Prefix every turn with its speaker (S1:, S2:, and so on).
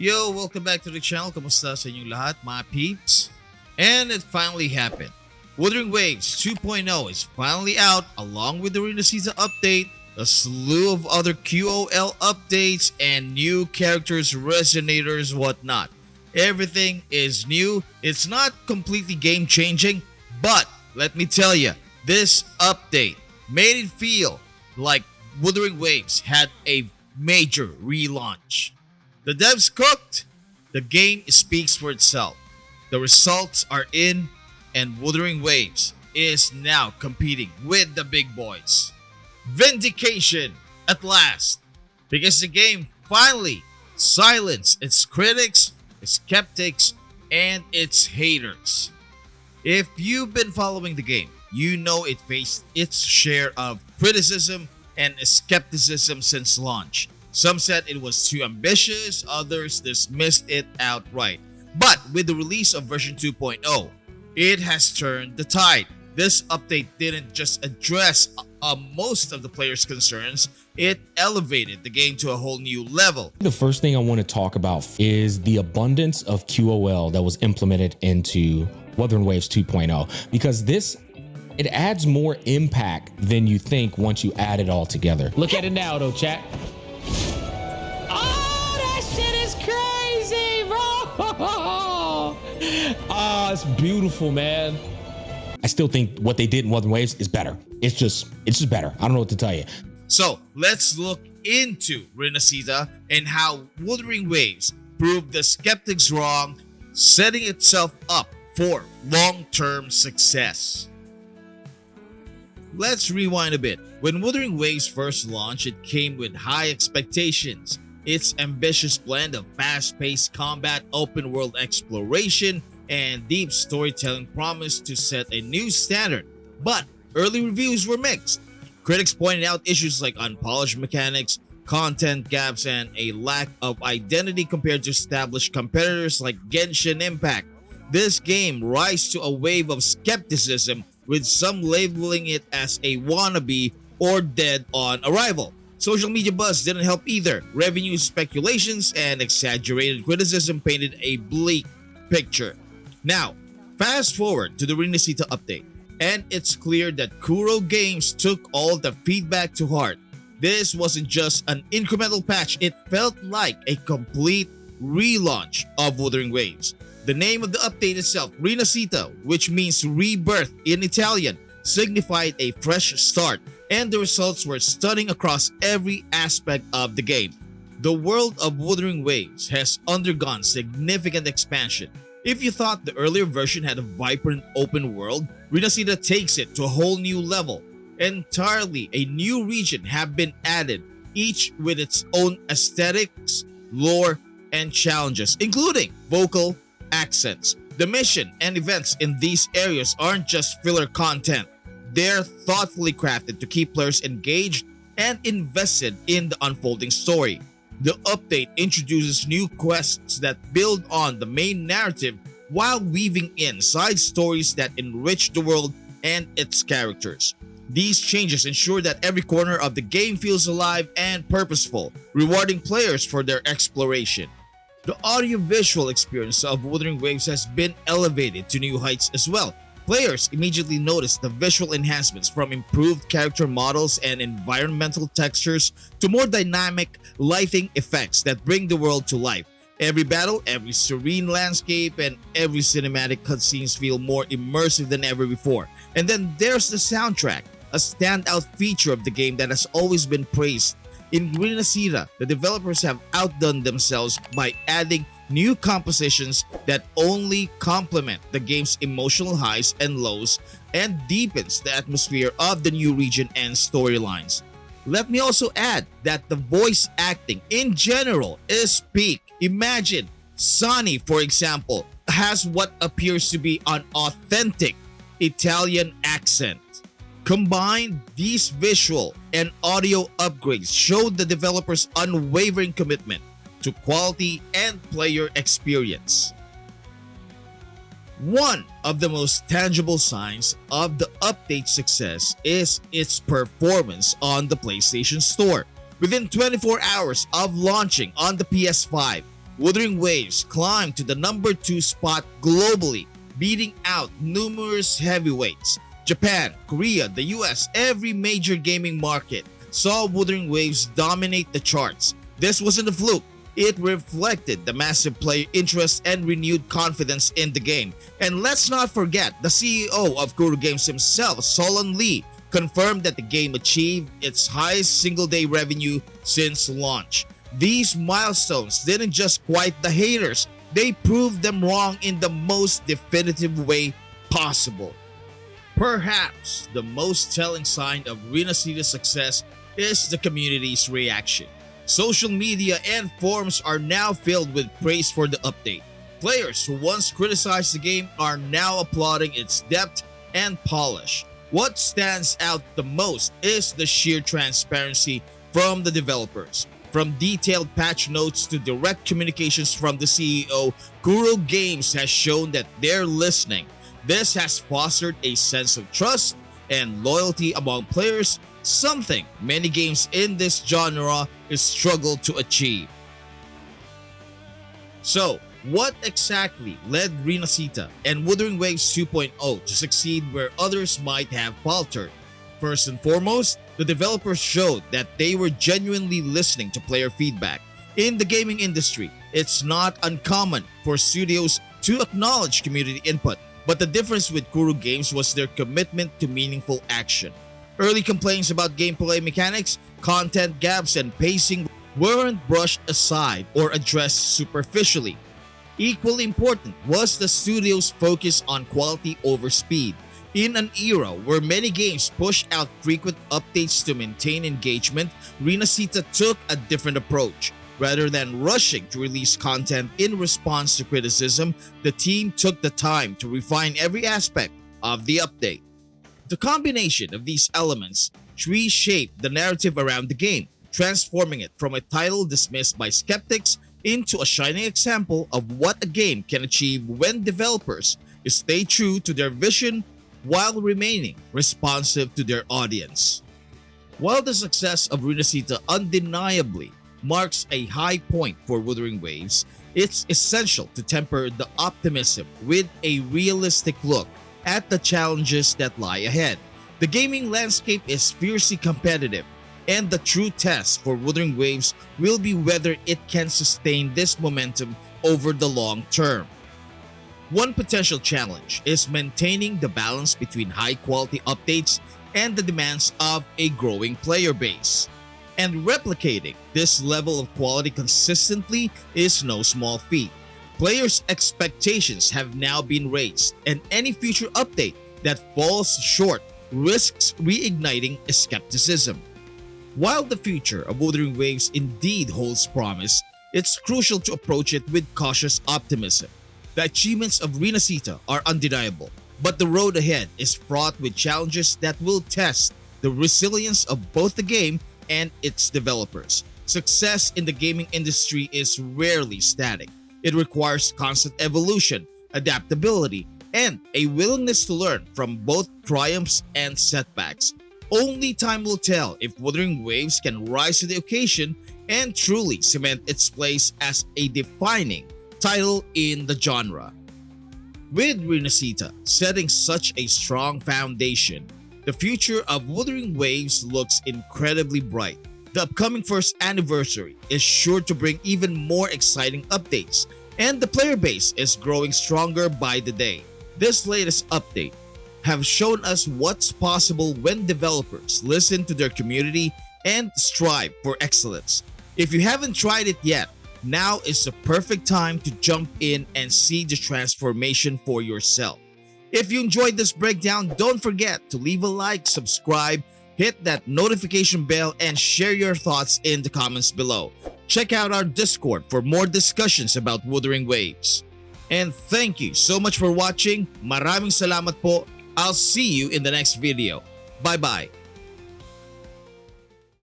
S1: Yo, welcome back to the channel. Kamusta sa inyong lahat, mga peeps? And it finally happened. Wuthering Waves 2.0 is finally out along with the Rinascita update, a slew of other QOL updates, and new characters, Resonators, whatnot. Everything is new. It's not completely game changing, but let me tell you, this update made it feel like Wuthering Waves had a major relaunch. The devs cooked, the game speaks for itself. The results are in, and Wuthering Waves is now competing with the big boys. Vindication at last, because the game finally silenced its critics, its skeptics, and its haters. If you've been following the game, you know it faced its share of criticism and skepticism since launch. Some said it was too ambitious, others dismissed it outright. But with the release of version 2.0, it has turned the tide. This update didn't just address most of the players' concerns, it elevated the game to a whole new level.
S2: The first thing I want to talk about is the abundance of QOL that was implemented into Wuthering Waves 2.0, because it adds more impact than you think once you add it all together.
S3: Look at it now though, chat. Oh, that shit is crazy, bro. Oh, it's beautiful, man.
S2: I still think what they did in Wuthering Waves is better. It's just better. I don't know what to tell you.
S1: So let's look into Rinascita and how Wuthering Waves proved the skeptics wrong, setting itself up for long-term success. Let's rewind a bit. When Wuthering Waves first launched, it came with high expectations. Its ambitious blend of fast-paced combat, open-world exploration, and deep storytelling promised to set a new standard. But early reviews were mixed. Critics pointed out issues like unpolished mechanics, content gaps, and a lack of identity compared to established competitors like Genshin Impact. This game rose to a wave of skepticism, with some labeling it as a wannabe or dead on arrival. Social media buzz didn't help either. Revenue speculations and exaggerated criticism painted a bleak picture. Now, fast forward to the Rinascita update, and it's clear that Kuro Games took all the feedback to heart. This wasn't just an incremental patch, it felt like a complete relaunch of Wuthering Waves. The name of the update itself, Rinascita, which means rebirth in Italian, signified a fresh start, and the results were stunning across every aspect of the game. The world of Wuthering Waves has undergone significant expansion. If you thought the earlier version had a vibrant open world, Rinascita takes it to a whole new level. Entirely a new region have been added, each with its own aesthetics, lore, and challenges, including vocal accents. The mission and events in these areas aren't just filler content. They're thoughtfully crafted to keep players engaged and invested in the unfolding story. The update introduces new quests that build on the main narrative while weaving in side stories that enrich the world and its characters. These changes ensure that every corner of the game feels alive and purposeful, rewarding players for their exploration. The audio-visual experience of Wuthering Waves has been elevated to new heights as well. Players immediately notice the visual enhancements, from improved character models and environmental textures to more dynamic lighting effects that bring the world to life. Every battle, every serene landscape, and every cinematic cutscenes feel more immersive than ever before. And then there's the soundtrack, a standout feature of the game that has always been praised. In Rinascita, the developers have outdone themselves by adding new compositions that only complement the game's emotional highs and lows and deepens the atmosphere of the new region and storylines. Let me also add that the voice acting in general is peak. Imagine Zani, for example, has what appears to be an authentic Italian accent. Combined, these visual and audio upgrades showed the developers' unwavering commitment to quality and player experience. One of the most tangible signs of the update's success is its performance on the PlayStation Store. Within 24 hours of launching on the PS5, Wuthering Waves climbed to the number 2 spot globally, beating out numerous heavyweights. Japan, Korea, the US, every major gaming market saw Wuthering Waves dominate the charts. This wasn't a fluke. It reflected the massive player interest and renewed confidence in the game. And let's not forget, the CEO of Kuro Games himself, Solon Lee, confirmed that the game achieved its highest single-day revenue since launch. These milestones didn't just quiet the haters, they proved them wrong in the most definitive way possible. Perhaps the most telling sign of Renascita's success is the community's reaction. Social media and forums are now filled with praise for the update. Players who once criticized the game are now applauding its depth and polish. What stands out the most is the sheer transparency from the developers. From detailed patch notes to direct communications from the CEO, Kuro Games has shown that they're listening. This has fostered a sense of trust and loyalty among players, something many games in this genre struggle to achieve. So, what exactly led Rinascita and Wuthering Waves 2.0 to succeed where others might have faltered? First and foremost, the developers showed that they were genuinely listening to player feedback. In the gaming industry, it's not uncommon for studios to acknowledge community input, but the difference with Kuro Games was their commitment to meaningful action. Early complaints about gameplay mechanics, content gaps, and pacing weren't brushed aside or addressed superficially. Equally important was the studio's focus on quality over speed. In an era where many games push out frequent updates to maintain engagement, Rinascita took a different approach. Rather than rushing to release content in response to criticism, the team took the time to refine every aspect of the update. The combination of these elements reshaped the narrative around the game, transforming it from a title dismissed by skeptics into a shining example of what a game can achieve when developers stay true to their vision while remaining responsive to their audience. While the success of Rinascita undeniably marks a high point for Wuthering Waves, it's essential to temper the optimism with a realistic look at the challenges that lie ahead. The gaming landscape is fiercely competitive, and the true test for Wuthering Waves will be whether it can sustain this momentum over the long term. One potential challenge is maintaining the balance between high-quality updates and the demands of a growing player base. And replicating this level of quality consistently is no small feat. Players' expectations have now been raised, and any future update that falls short risks reigniting skepticism. While the future of Wuthering Waves indeed holds promise, it's crucial to approach it with cautious optimism. The achievements of Rinascita are undeniable, but the road ahead is fraught with challenges that will test the resilience of both the game and its developers. Success in the gaming industry is rarely static. It requires constant evolution, adaptability, and a willingness to learn from both triumphs and setbacks. Only time will tell if Wuthering Waves can rise to the occasion and truly cement its place as a defining title in the genre. With Rinascita setting such a strong foundation, the future of Wuthering Waves looks incredibly bright. The upcoming first anniversary is sure to bring even more exciting updates, and the player base is growing stronger by the day. This latest update have shown us what's possible when developers listen to their community and strive for excellence. If you haven't tried it yet, now is the perfect time to jump in and see the transformation for yourself. If you enjoyed this breakdown, don't forget to leave a like, subscribe, hit that notification bell, and share your thoughts in the comments below. Check out our Discord for more discussions about Wuthering Waves. And thank you so much for watching. Maraming salamat po. I'll see you in the next video. Bye-bye.